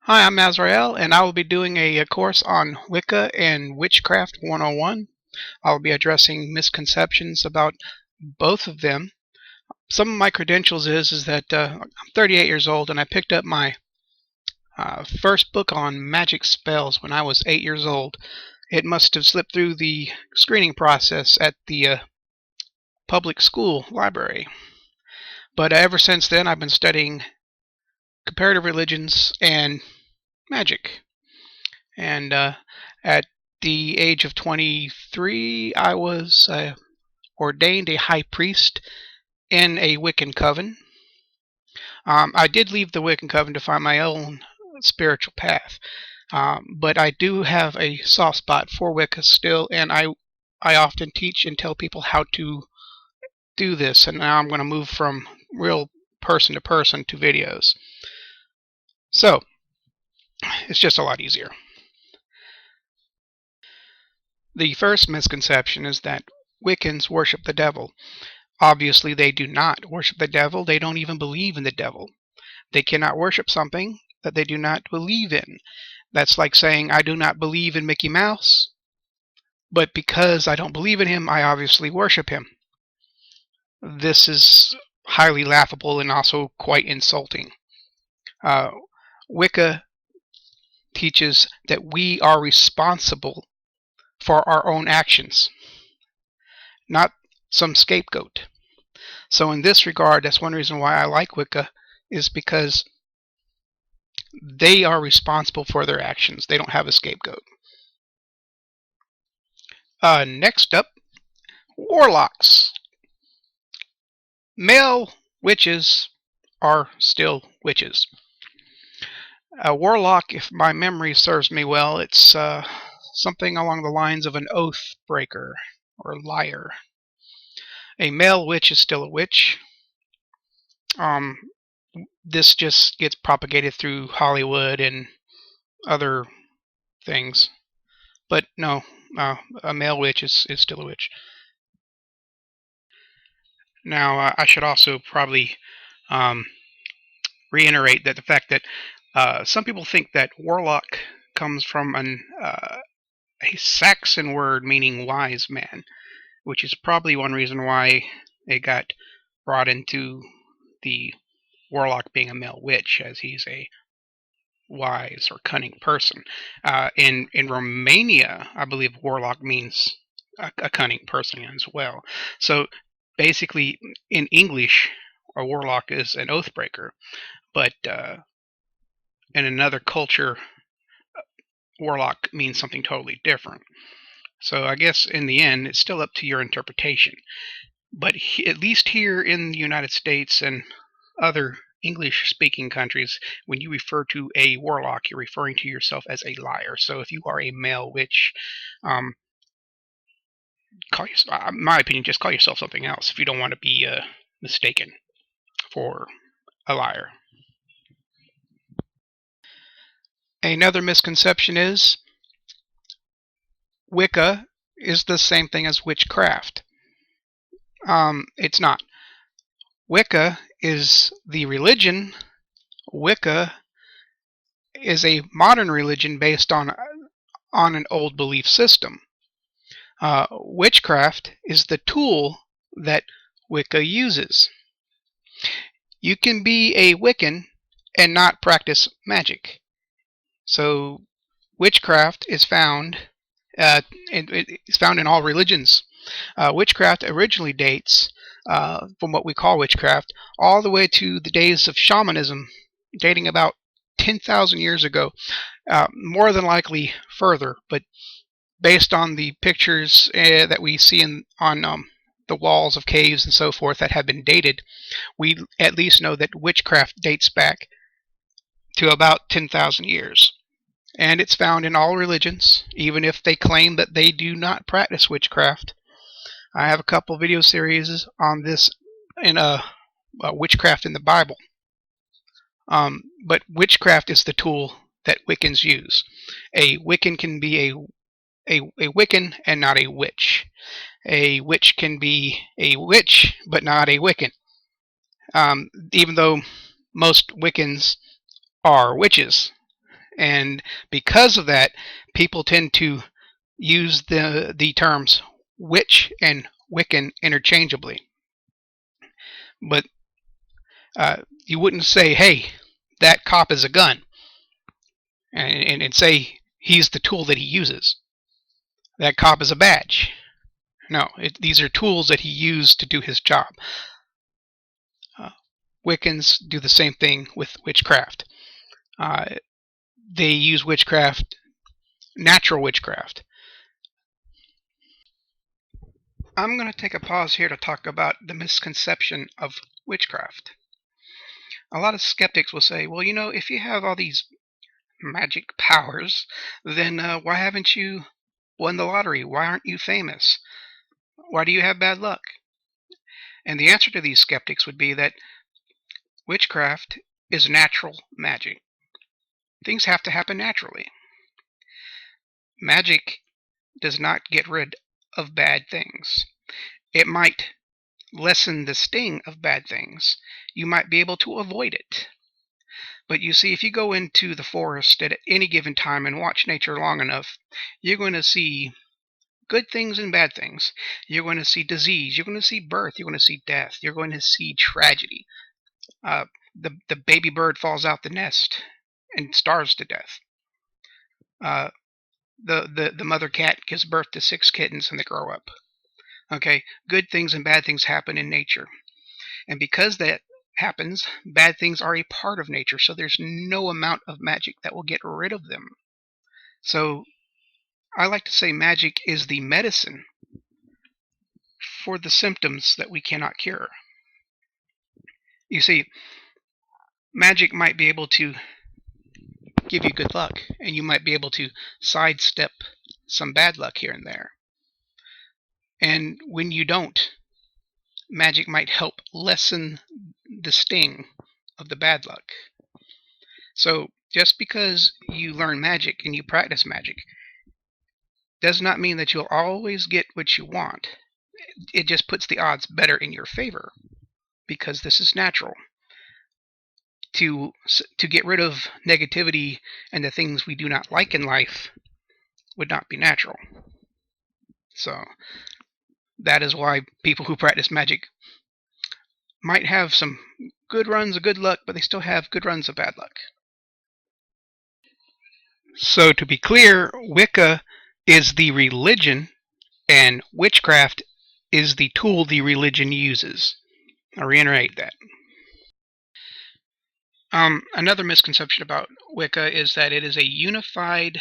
Hi, I'm Azrael, and I will be doing a course on Wicca and Witchcraft 101. I'll be addressing misconceptions about both of them. Some of my credentials is that I'm 38 years old, and I picked up my first book on magic spells when I was 8 years old. It must have slipped through the screening process at the public school library. But ever since then, I've been studying comparative religions and magic. And at the age of 23, I was ordained a high priest in a Wiccan coven. I did leave the Wiccan coven to find my own spiritual path, but I do have a soft spot for Wicca still, and I often teach and tell people how to do this. And now I'm going to move from real person to person to videos. So it's just a lot easier. The first misconception is that Wiccans worship the devil. Obviously, they do not worship the devil. They don't even believe in the devil. They cannot worship something that they do not believe in. That's like saying, I do not believe in Mickey Mouse, but because I don't believe in him, I obviously worship him. This is highly laughable and also quite insulting. Wicca teaches that we are responsible for our own actions, not some scapegoat. So in this regard, that's one reason why I like Wicca, is because they are responsible for their actions. They don't have a scapegoat. Next up, warlocks. Male witches are still witches. A warlock, if my memory serves me well, it's something along the lines of an oath breaker or liar. A male witch is still a witch. This just gets propagated through Hollywood and other things. But no, a male witch is still a witch. Now, I should also probably reiterate that the fact that some people think that warlock comes from a Saxon word meaning wise man, which is probably one reason why it got brought into the warlock being a male witch, as he's a wise or cunning person. In Romania, I believe warlock means a cunning person as well. So basically, in English, a warlock is an oath breaker, but in another culture, warlock means something totally different. So I guess in the end, it's still up to your interpretation. But at least here in the United States and other English-speaking countries, when you refer to a warlock, you're referring to yourself as a liar. So if you are a male witch, in my opinion, just call yourself something else if you don't want to be mistaken for a liar. Another misconception is Wicca is the same thing as witchcraft. It's not. Wicca is the religion. Wicca is a modern religion based on an old belief system. Witchcraft is the tool that Wicca uses. You can be a Wiccan and not practice magic. So witchcraft is found it's found in all religions. Witchcraft originally dates from what we call witchcraft all the way to the days of shamanism, dating about 10,000 years ago, more than likely further, but based on the pictures that we see on the walls of caves and so forth that have been dated, we at least know that witchcraft dates back to about 10,000 years. And it's found in all religions, even if they claim that they do not practice witchcraft. I have a couple video series on this in witchcraft in the Bible. But witchcraft is the tool that Wiccans use. A Wiccan can be a Wiccan and not a witch. A witch can be a witch but not a Wiccan. Even though most Wiccans are witches, And because of that, people tend to use the terms witch and Wiccan interchangeably. But you wouldn't say, hey, that cop is a gun, and say he's the tool that he uses. That cop is a badge. No, these are tools that he used to do his job. Wiccans do the same thing with witchcraft. They use witchcraft, natural witchcraft. I'm going to take a pause here to talk about the misconception of witchcraft. A lot of skeptics will say, well, if you have all these magic powers, then why haven't you won the lottery? Why aren't you famous? Why do you have bad luck? And the answer to these skeptics would be that witchcraft is natural magic. Things have to happen naturally. Magic does not get rid of bad things. It might lessen the sting of bad things. You might be able to avoid it. But you see, if you go into the forest at any given time and watch nature long enough, you're going to see good things and bad things. You're going to see disease. You're going to see birth. You're going to see death. You're going to see tragedy. The baby bird falls out the nest and starves to death. The mother cat gives birth to 6 kittens and they grow up. Okay, good things and bad things happen in nature. And because that happens, bad things are a part of nature, so there's no amount of magic that will get rid of them. So I like to say magic is the medicine for the symptoms that we cannot cure. You see, magic might be able to give you good luck, and you might be able to sidestep some bad luck here and there. And when you don't, magic might help lessen the sting of the bad luck. So just because you learn magic and you practice magic does not mean that you'll always get what you want. It just puts the odds better in your favor because this is natural. To get rid of negativity and the things we do not like in life would not be natural. So that is why people who practice magic might have some good runs of good luck, but they still have good runs of bad luck. So to be clear, Wicca is the religion and witchcraft is the tool the religion uses. I'll reiterate that. Another misconception about Wicca is that it is a unified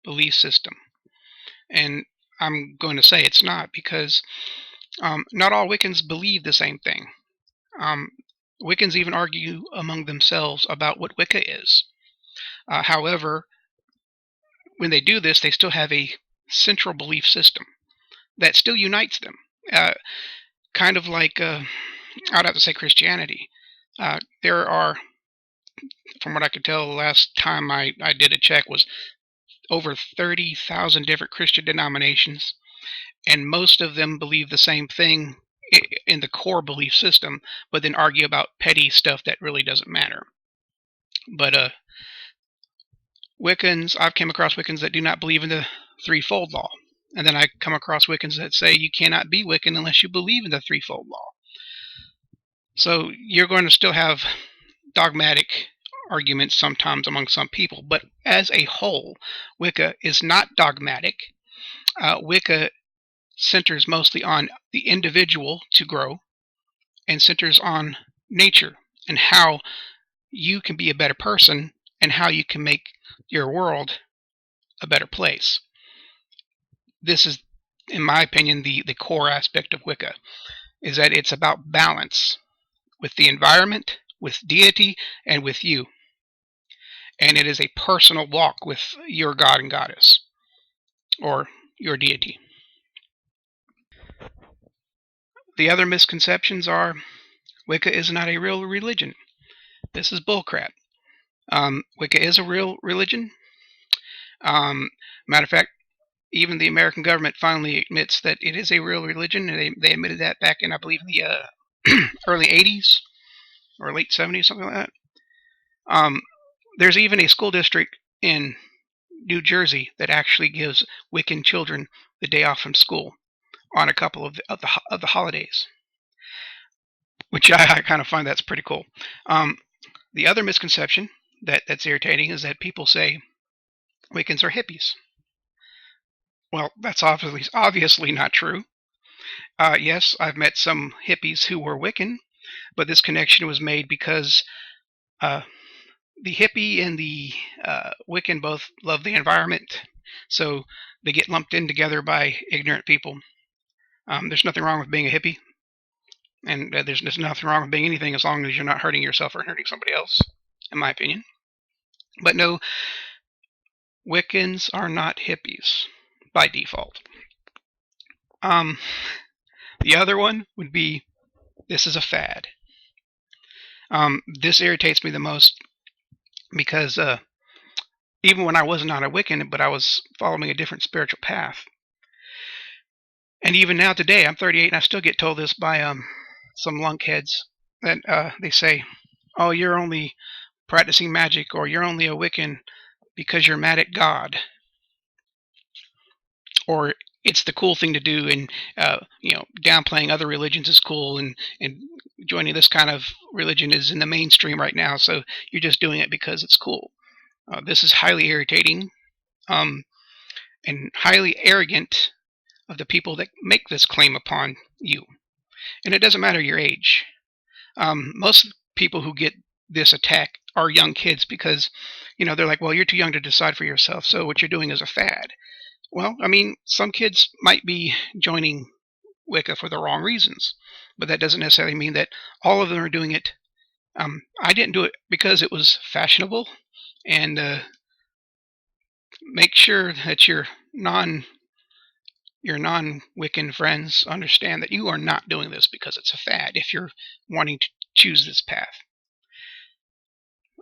belief system. And I'm going to say it's not, because not all Wiccans believe the same thing. Wiccans even argue among themselves about what Wicca is. However, when they do this, they still have a central belief system that still unites them. Kind of like, I'd have to say Christianity. There are, from what I could tell, the last time I did a check was over 30,000 different Christian denominations, and most of them believe the same thing in the core belief system, but then argue about petty stuff that really doesn't matter. But Wiccans, I've come across Wiccans that do not believe in the threefold law, and then I come across Wiccans that say you cannot be Wiccan unless you believe in the threefold law. So you're going to still have dogmatic arguments sometimes among some people, but as a whole, Wicca is not dogmatic. Wicca centers mostly on the individual to grow and centers on nature and how you can be a better person and how you can make your world a better place. This is, in my opinion, the core aspect of Wicca, is that it's about balance with the environment, with deity, and with you. And it is a personal walk with your god and goddess, or your deity. The other misconceptions are Wicca is not a real religion. This is bullcrap. Wicca is a real religion. Matter of fact, even the American government finally admits that it is a real religion, and they admitted that back in, I believe, the early 80s or late 70s, something like that. There's even a school district in New Jersey that actually gives Wiccan children the day off from school on a couple of the holidays, which I kind of find that's pretty cool. The other misconception that's irritating is that people say Wiccans are hippies. Well, that's obviously not true. Yes, I've met some hippies who were Wiccan, but this connection was made because uh, the hippie and the Wiccan both love the environment, so they get lumped in together by ignorant people. There's nothing wrong with being a hippie, and there's nothing wrong with being anything as long as you're not hurting yourself or hurting somebody else, in my opinion. But no, Wiccans are not hippies by default. The other one would be, this is a fad. This irritates me the most because even when I was not a Wiccan, but I was following a different spiritual path, and even now today, I'm 38 and I still get told this by some lunkheads that they say, "Oh, you're only practicing magic, or you're only a Wiccan because you're mad at God, or it's the cool thing to do, and downplaying other religions is cool, and joining this kind of religion is in the mainstream right now, so you're just doing it because it's cool." This is highly irritating and highly arrogant of the people that make this claim upon you. And it doesn't matter your age. Most people who get this attack are young kids because, they're like, well, you're too young to decide for yourself, so what you're doing is a fad. Well, I mean, some kids might be joining Wicca for the wrong reasons, but that doesn't necessarily mean that all of them are doing it. I didn't do it because it was fashionable, and make sure that your non-Wiccan friends understand that you are not doing this because it's a fad if you're wanting to choose this path.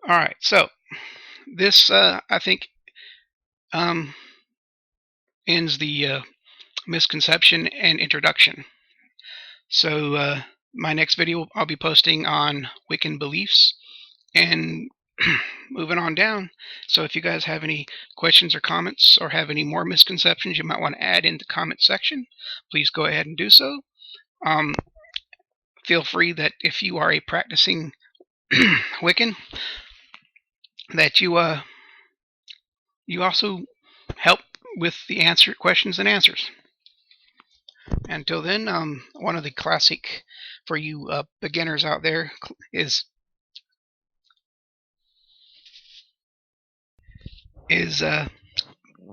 All right, so this, I think, ends the misconception and introduction. So my next video I'll be posting on Wiccan beliefs and moving on down. So if you guys have any questions or comments, or have any more misconceptions you might want to add in the comment section, please go ahead and do so. Feel free that if you are a practicing Wiccan, that you also help with the questions and answers. Until then, one of the classic for you beginners out there is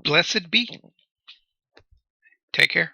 blessed be. Take care.